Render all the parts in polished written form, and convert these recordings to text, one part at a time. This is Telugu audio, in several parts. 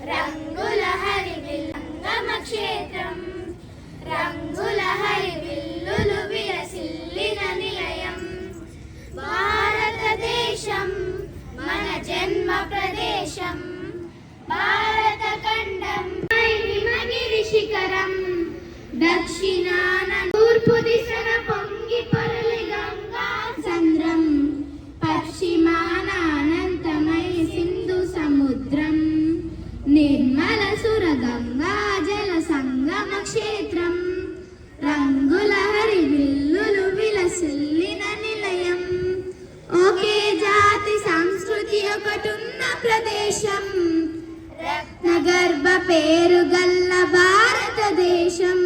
రంగుల హరివిల్లంగమ క్షేత్రం, రంగుల హరివిల్లులు విరసిల్లిన నిలయం. భారతదేశం మన జన్మ ప్రదేశం, భారత ఖండం హిమగిరి శిఖరం. దక్షిణాన తూర్పు దిశన పొంగి పొరలి గంగా సంద్రం, పశ్చిమాన అనంతమై సింధు సముద్రం. నిర్మల సుర గంగా జల సంగమ క్షేత్రం, రంగుల హరివిల్లులు విలసిల్లిన నిలయం. ఒకే జాతి సంస్కృతి ఒకటున్న ప్రదేశం, రత్నగర్భ పేరు గల్ల భారతదేశం.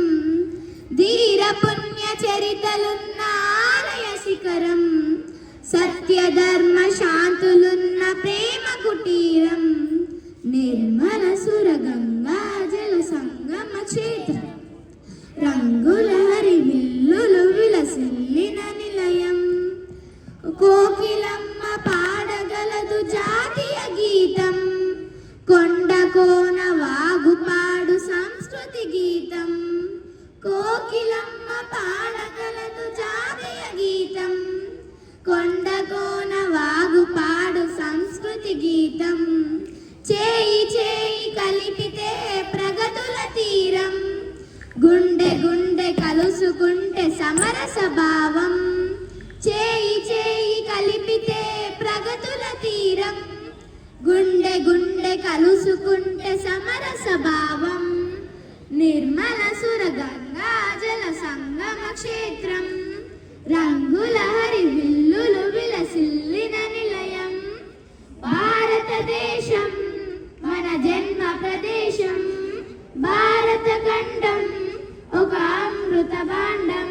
ధీర పుణ్య చరితలున్న ఆలయ శిఖరం, సత్య ధర్మ శాంతులున్న ప్రేమ కుటీరం. నిర్మల సుర గంగా జల సంగమ క్షేత్రం, రంగుల హరివిల్లులు విలసిల్లిన నిలయం. కోకిలమ్మ పాడగలదు జాతీయ గీతం, కొండ కోన వాగు పాడు సంస్కృతి గీతం. కోకిలమ్మ పాడగలదు జాతీయ గీతం, కొండ కోన వాగు పాడు సంస్కృతి గీతం. చేయి చేయి కలిపితే ప్రగతుల తీరం, గుండె గుండె కలుసుకుంటే సమరస భావం. చేయి చేయి కలిపితే ప్రగతుల తీరం, గుండె గుండె కలుసుకుంటే సమరస భావం. నిర్మల సుర గంగా జల సంగమ క్షేత్రం, రంగుల హరివిల్లులు విలసిల్లిన నిలయం. భారతదేశం మన జన్మ ప్రదేశం, భారత ఖండం ఒక అమృత భాండం.